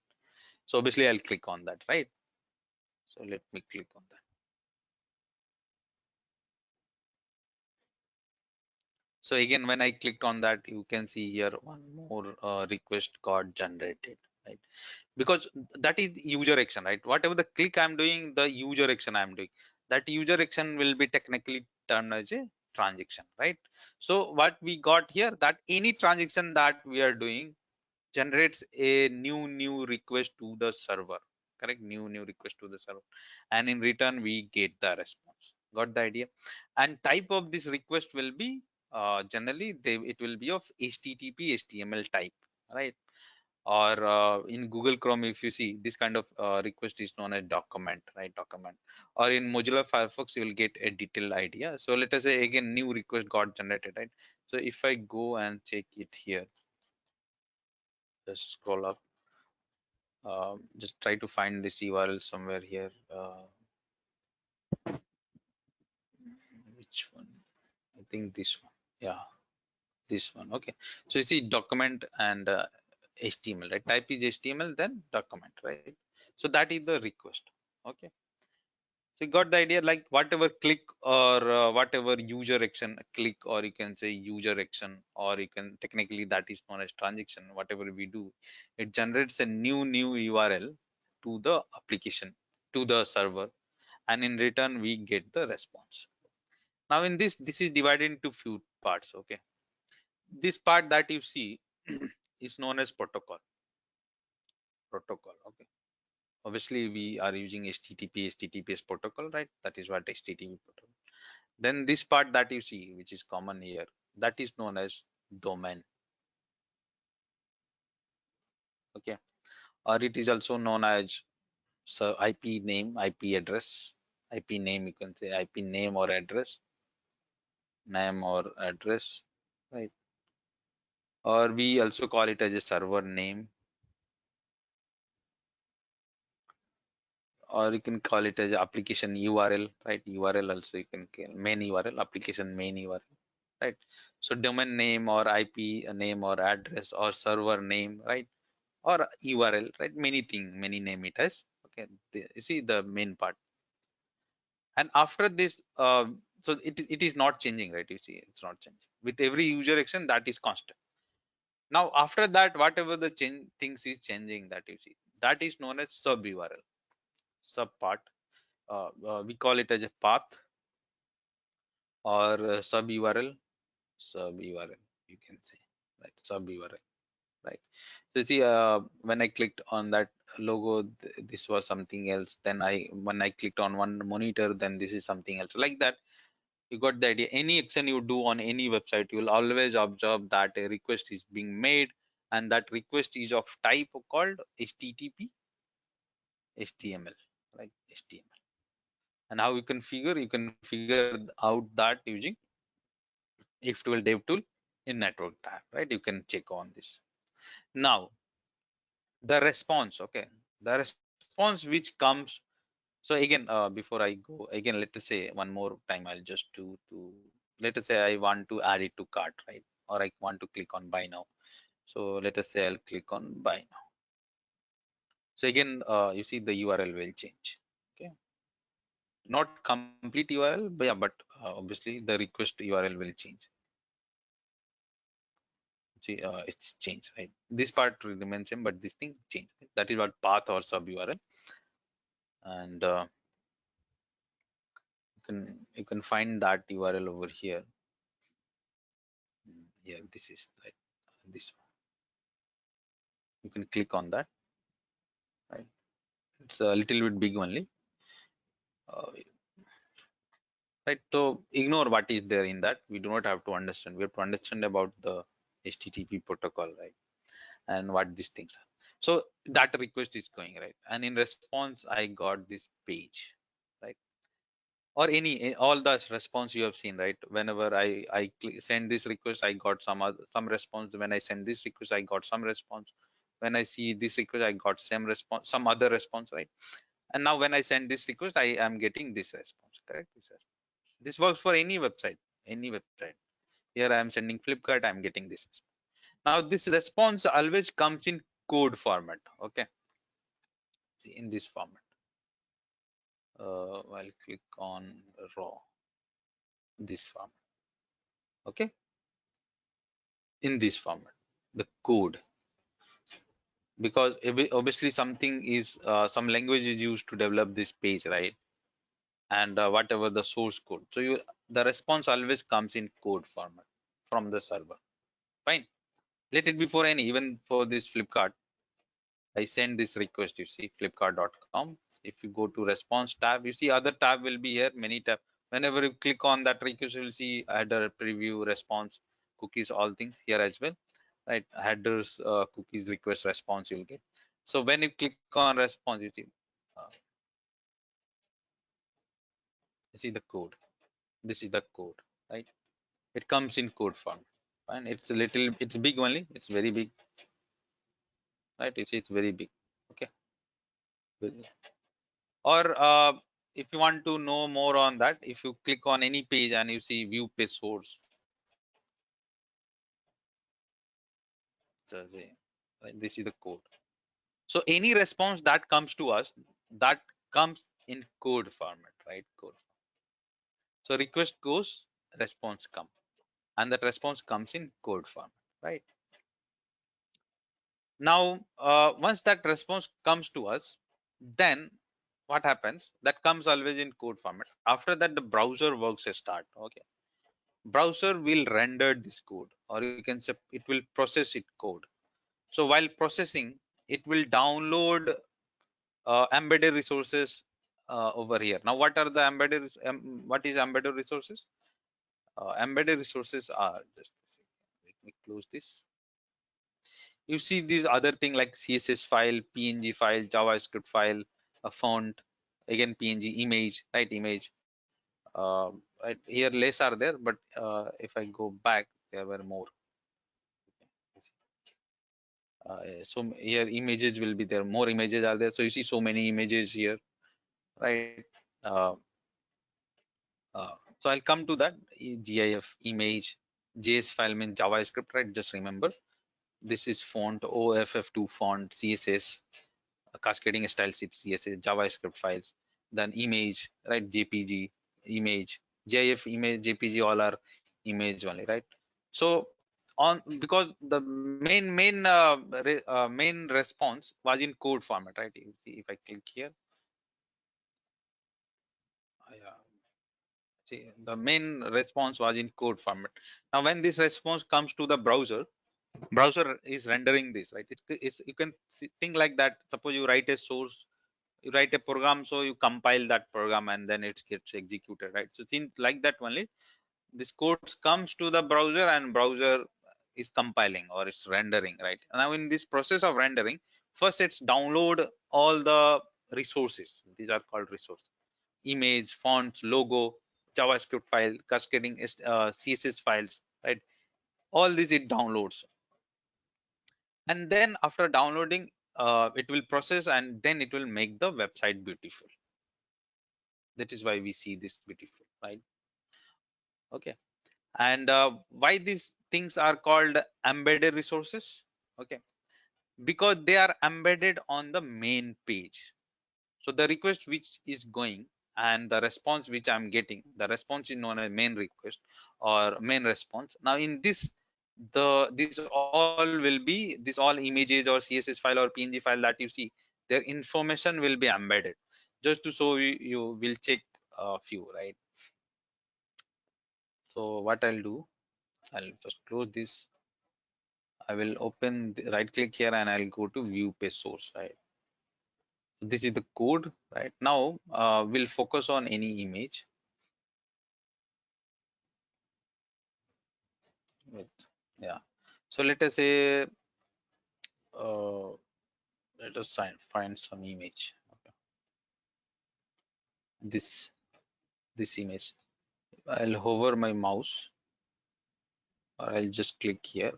So obviously I'll click on that, right? So let me click on that. So again, when I clicked on that, you can see here one more request got generated, right? Because that is user action, right? Whatever the click I'm doing, the user action I'm doing, that user action will be technically turned as a transaction, right? So what we got here, that any transaction that we are doing generates a new request to the server, correct? New request to the server, and in return we get the response. Got the idea? And type of this request will be, generally it will be of HTTP HTML type, right? Or in Google Chrome, if you see this kind of request is known as document, right? Document. Or in Mozilla Firefox, you will get a detailed idea. So let us say again, new request got generated, right? So if I go and check it here, just scroll up, just try to find this URL somewhere here. Which one? I think this one. Yeah, this one. Okay. So you see document and HTML, right? Type is HTML, then document, right? So that is the request. Okay. So you got the idea, like whatever click or whatever user action click, or you can say user action, or you can technically that is known as transaction. Whatever we do, it generates a new URL to the application, to the server, and in return we get the response. Now in this is divided into few parts. Okay, this part that you see is known as protocol. Okay, obviously we are using HTTPS protocol, right? That is what HTTP protocol. Then this part that you see, which is common here, that is known as domain. Okay, or it is also known as, so IP name, IP address. IP name, you can say IP name or address, name or address, right? Or we also call it as a server name, or you can call it as application URL, right? URL also you can call main URL, application main URL, right? So domain name or IP name or address or server name, right? Or URL, right? Many name it has. Okay, you see the main part. And after this, so it is not changing, right? You see, it's not changing with every user action, that is constant. Now after that, whatever the change things is changing, that you see, that is known as sub URL, sub part. We call it as a path or sub URL, you can say, right? Sub URL, right? So you see, when I clicked on that logo, this was something else. Then when I clicked on one monitor, then this is something else, like that. You got the idea. Any action you do on any website, you will always observe that a request is being made, and that request is of type called HTTP HTML, right? HTML. And how you configure out that using If12 dev tool in network tab, right? You can check on this. Now the response, okay, the response which comes. So again, before I go again, let us say one more time, I'll just do to, let us say I want to add it to cart, right? Or I want to click on buy now. So let us say I'll click on buy now. So again, you see the URL will change. Okay, not complete URL, but yeah, but obviously the request URL will change. See, it's changed, right? This part remains same, but this thing changed. That is what path or sub URL, and you can find that URL over here. Yeah, this is right. This one. You can click on that. Right, it's a little bit big only. Right, so ignore what is there in that. We do not have to understand. We have to understand about the HTTP protocol, right? And what these things are. So that request is going right, and in response I got this page, right? Or any all the response you have seen, right? Whenever I send this request, I got some response. When I send this request, I got some response. When I see this request, I got some response, some other response, right? And now when I send this request, I am getting this response, correct? This works for any website, any website. Here I am sending Flipkart, I am getting this. Now this response always comes in code format. Okay, see in this format. I'll click on raw, this format. Okay, in this format, the code, because obviously something is some language is used to develop this page, right? And whatever the source code, so the response always comes in code format from the server. Fine, let it be for any, even for this Flipkart. I send this request, you see flipkart.com. If you go to response tab, you see other tab will be here, many tab. Whenever you click on that request, you will see header, preview, response, cookies, all things here as well, right? Headers, cookies, request, response you'll get. So when you click on response, you see the code. This is the code, right? It comes in code form. And it's a little, it's big only, it's very big, right? You see it's very big. Okay, or if you want to know more on that, if you click on any page and you see view page source, so right, this is the code. So any response that comes to us, that comes in code format, right? Code. So request goes, response come, and that response comes in code format, right? Now once that response comes to us, then what happens, that comes always in code format. After that the browser works start. Okay, browser will render this code, or you can say it will process it code. So while processing, it will download embedded resources over here. Now what are the embedded what is embedded resources? Embedded resources are, just a second, let me close this. You see these other thing like CSS file, PNG file, JavaScript file, a font, again PNG, image, right? Image. Right here less are there, but if I go back, there were more. So here images will be there, more images are there. So you see so many images here, right? uh, so I'll come to that. GIF image, JS file means JavaScript, right? Just remember, this is font, OFF2 font, CSS, cascading style sheet, CSS, JavaScript files, then image, right? JPG, image, GIF, image, JPG, all are image only, right? So on, because the main response was in code format, right? You see, if I click here, yeah, see the main response was in code format. Now when this response comes to the browser is rendering this, right? It's you can think like that. Suppose you write a source, you write a program, so you compile that program and then it gets executed, right? So since like that only, this code comes to the browser and browser is compiling or it's rendering, right? Now in this process of rendering, first it's download all the resources. These are called resources: image, fonts, logo, JavaScript file, cascading CSS files, right? All these it downloads, and then after downloading, it will process and then it will make the website beautiful. That is why we see this beautiful, right? Okay. And why these things are called embedded resources? Okay, because they are embedded on the main page. So the request which is going and the response which I'm getting, the response is known as main request or main response. Now in this, this all will be, this all images or CSS file or PNG file that you see, their information will be embedded. Just to show you, you will check a few, right? So what I'll do, I'll just close this. I will open the right click here and I'll go to view page source, right? This is the code. Right now we'll focus on any image. With, yeah, so let us say uh, let us find some image. Okay. This image, I'll hover my mouse or I'll just click here.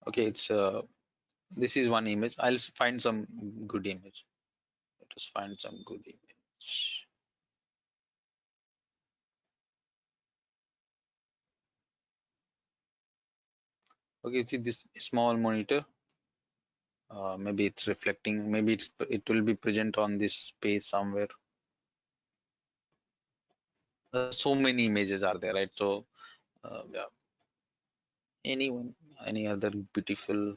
Okay, it's this is one image. I'll find some good image. Let us find some good image. Okay, see this small monitor. Maybe it's reflecting, maybe it will be present on this page somewhere. So many images are there, right? So yeah, anyone, any other beautiful.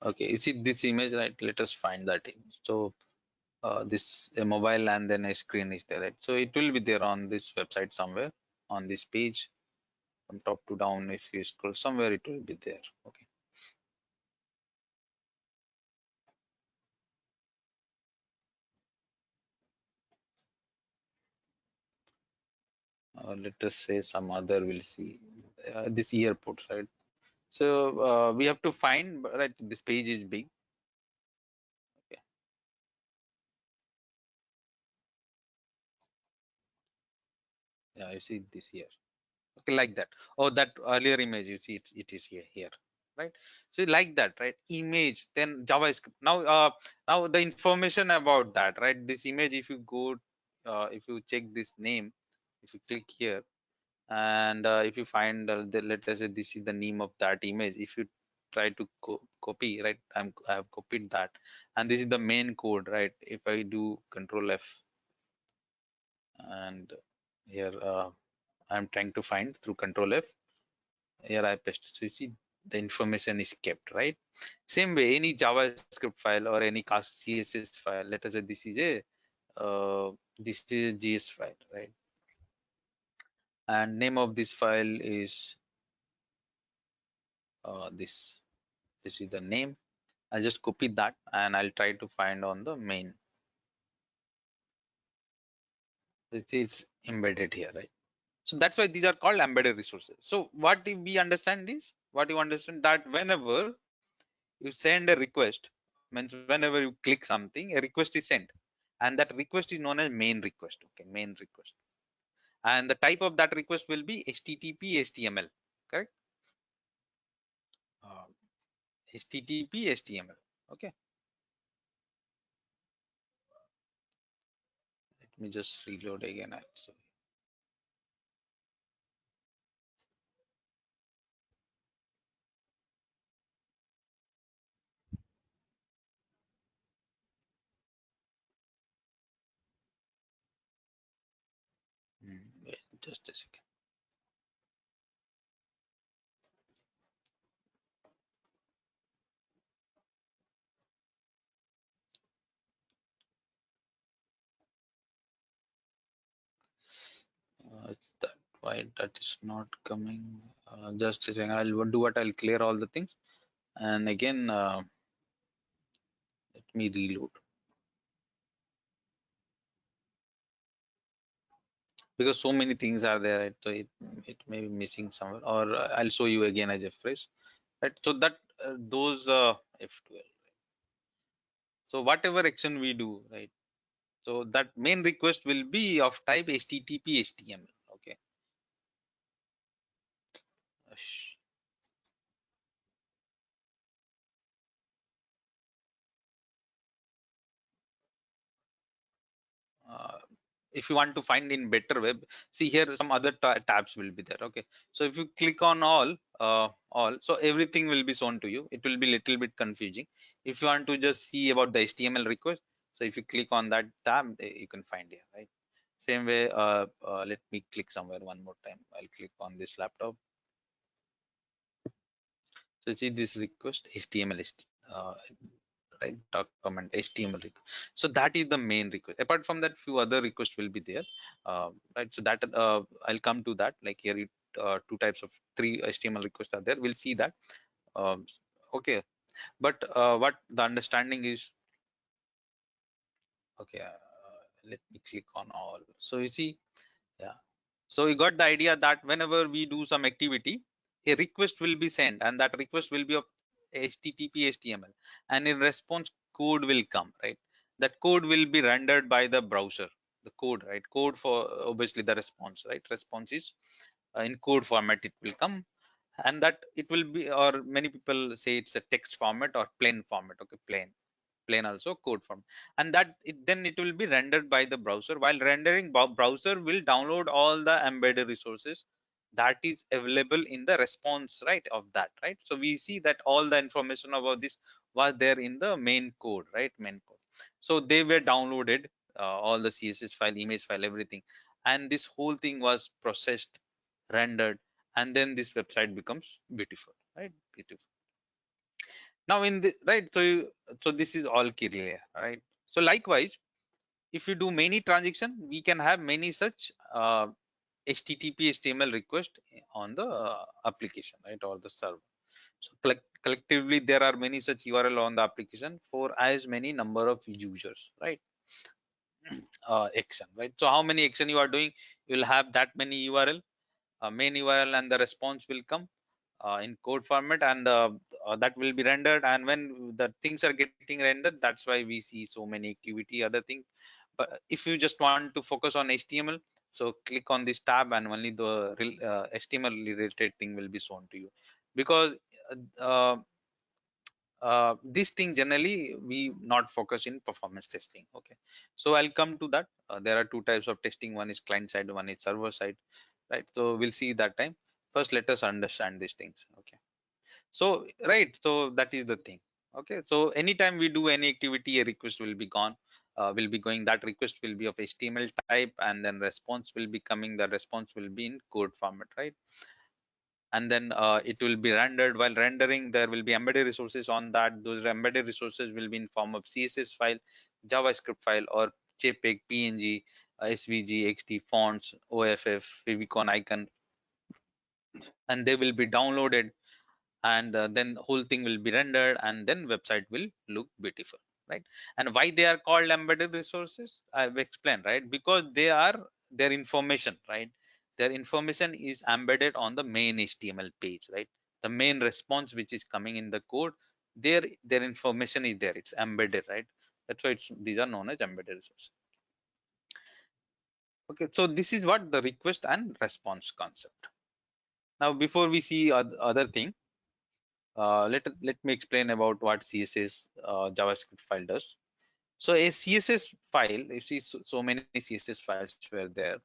Okay, you see this image, right? Let us find that image. So this a mobile and then a screen is there, right? So it will be there on this website somewhere on this page from top to down. If you scroll somewhere, it will be there. Okay. Let us say some other will see this airport, right? So we have to find, right? This page is big. Okay. Yeah, you see this here. Okay, like that. Oh, that earlier image, you see it is here, right? So like that, right? Image, then JavaScript. Now the information about that, right? This image, if you go, if you check this name, if you click here, and if you find let us say this is the name of that image. If you try to copy, right? I have copied that, and this is the main code, right? If I do Control F, and here I'm trying to find through Control F. Here I pasted. So you see the information is kept, right? Same way, any JavaScript file or any CSS file. Let us say this is a JS file, right? And name of this file is this. This is the name. I'll just copy that and I'll try to find on the main. It's embedded here, right? So that's why these are called embedded resources. So what we understand is, what you understand, that whenever you send a request, means whenever you click something, a request is sent, and that request is known as main request. Okay, main request, and the type of that request will be HTTP HTML, correct? uh, HTTP HTML. Okay, let me just reload again. So wait, just a second. It's that, why that is not coming? Just a second. I'll do what, I'll clear all the things, and again let me reload. because so many things are there, right? So it may be missing somewhere, or I'll show you again as a phrase, right? So that those F12. So whatever action we do, right? So that main request will be of type HTTP HTML. Okay. Sh- Uh, if you want to find in better web, see here some other tabs will be there. Okay. So if you click on all, so everything will be shown to you. It will be little bit confusing. If you want to just see about the HTML request, so if you click on that tab, you can find here, right? Same way, let me click somewhere one more time. I'll click on this laptop. So see this request HTML, uh, right? Document HTML request. So that is the main request. Apart from that, few other requests will be there, right? So that I'll come to that. Like here, two types of three HTML requests are there. We'll see that. Um, okay, but what the understanding is, okay. Let me click on all. So you see, yeah. So you got the idea that whenever we do some activity, a request will be sent, and that request will be of HTTP HTML, and in response, code will come, right? That code will be rendered by the browser. The code, right? Code for obviously the response, right? Response is in code format. It will come, and that it will be, or many people say it's a text format or plain format. Okay, plain also code form, and that then it will be rendered by the browser. While rendering, browser will download all the embedded resources that is available in the response, right, of that, right? So we see that all the information about this was there in the main code, right? Main code. So they were downloaded, all the CSS file, image file, everything, and this whole thing was processed, rendered, and then this website becomes beautiful, right? Beautiful. Now in the right, so so this is all clear, right? So likewise, if you do many transaction, we can have many such HTTP HTML request on the application, right, or the server. So collectively there are many such URL on the application for as many number of users, right? Action, right? So how many action you are doing, you will have that many URL, main URL, and the response will come in code format, and that will be rendered. And when the things are getting rendered, that's why we see so many activity, other thing. But if you just want to focus on HTML, so click on this tab, and only the HTML related thing will be shown to you, because uh, this thing generally we not focus in performance testing. Okay, so I'll come to that. There are two types of testing: one is client side, one is server side, right? So we'll see that time. First, let us understand these things. Okay, so right, so that is the thing. Okay, so anytime we do any activity, a request will be gone, will be going. That request will be of HTML type, and then response will be coming. The response will be in code format, right? And then it will be rendered. While rendering, there will be embedded resources on that. Those embedded resources will be in form of CSS file, JavaScript file, or JPEG, PNG, SVG, XD fonts, OFF, favicon icon, and they will be downloaded, and then whole thing will be rendered, and then website will look beautiful, right? And why they are called embedded resources, I've explained, right? Because they are their information, right? Their information is embedded on the main HTML page, right? The main response which is coming in the code, their information is there, it's embedded, right? That's why these are known as embedded resources. Okay, so this is what the request and response concept. Now before we see other thing, let me explain about what CSS JavaScript file does. So a CSS file, you see so many CSS files were there.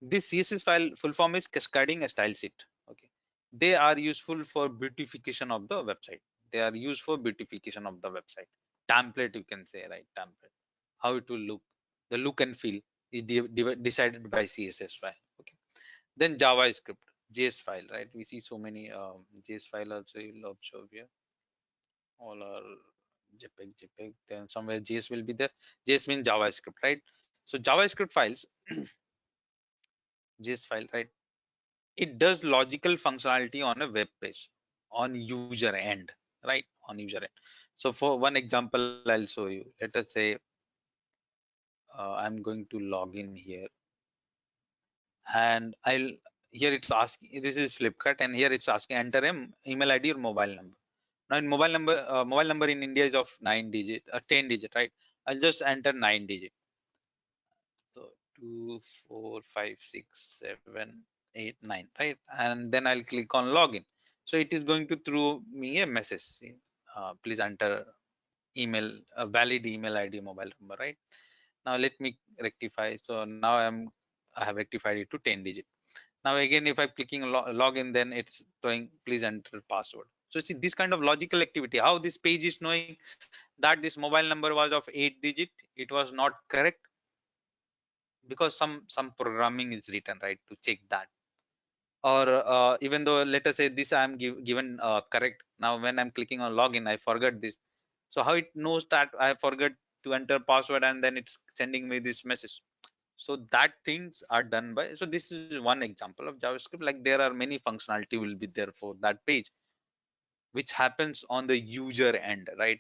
This CSS file full form is cascading style sheet. Okay, they are useful for beautification of the website. They are used for beautification of the website. Template, you can say, right? Template, how it will look, the look and feel is decided by CSS file. Okay, then JavaScript, JS file, right? We see so many JS file also you'll observe here. All are JPEG. Then somewhere JS will be there. JS means JavaScript, right? So JavaScript files, JS file, right? It does logical functionality on a web page, on user end, right? On user end. So for one example, I'll show you. Let us say I'm going to log in here, and I'll here it's asking, this is Flipkart, and here it's asking enter email ID or mobile number. Now in mobile number in India is of 9 digit, 10 digit, right? I'll just enter 9 digit. So 2 4 5 6 7 8 9, right? And then I'll click on login. So it is going to throw me a message. See, please enter email, a valid email ID, mobile number, right? Now let me rectify. So now I have rectified it to 10 digit. Now again, if I'm clicking login, then it's throwing please enter password. So see this kind of logical activity, how this page is knowing that this mobile number was of 8 digit, it was not correct, because some programming is written, right, to check that. Or even though let us say this I am given correct, now when I'm clicking on login I forgot this. So how it knows that I forgot to enter password, and then it's sending me this message? So that things are done by, so this is one example of JavaScript. Like there are many functionality will be there for that page, which happens on the user end, right?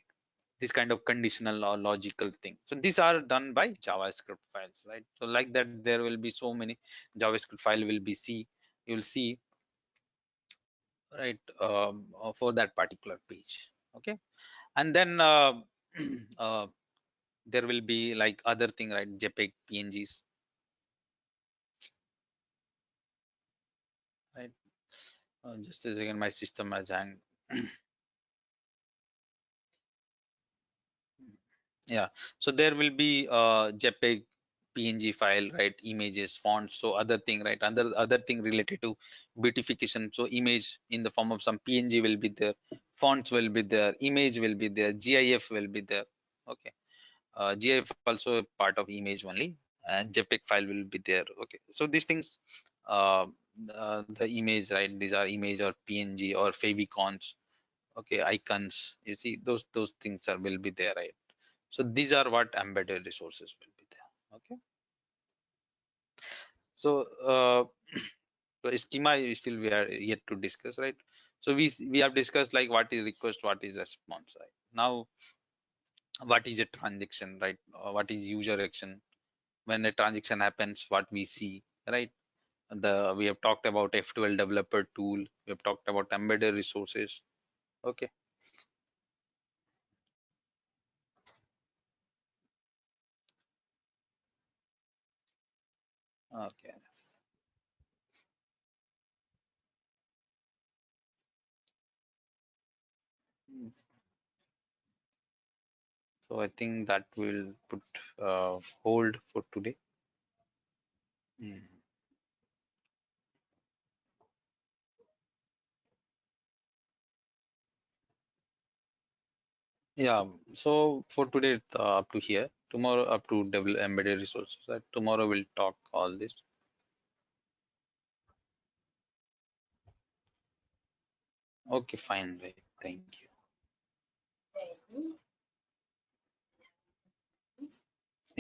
This kind of conditional or logical thing. So these are done by JavaScript files, right? So like that, there will be so many JavaScript file will be see, you'll see, right, for that particular page. Okay, and then uh, there will be like other thing, right? JPEG, PNGs, right? Just a second, my system has hanged. Yeah, so there will be JPEG, PNG file, right? Images, fonts, so other thing, right? Other thing related to beautification. So image in the form of some PNG will be there, fonts will be there, image will be there, GIF will be there. Okay, GIF also a part of image only, and JPEG file will be there. Okay, so these things, uh, the image, right? These are image or PNG or favicons. Okay, icons. You see those things are will be there, right? So these are what embedded resources will be there. Okay. So so schema is still we are yet to discuss, right? So we have discussed like what is request, what is response, right? Now what is a transaction, right? What is user action? When a transaction happens, what we see, right? We have talked about F12 developer tool. We have talked about embedded resources. Okay. Okay. Hmm. So I think that will put hold for today. Hmm. Yeah, so for today, up to here. Tomorrow, up to develop embedded resources. Right? Tomorrow, we'll talk all this. Okay, fine. Right. Thank you.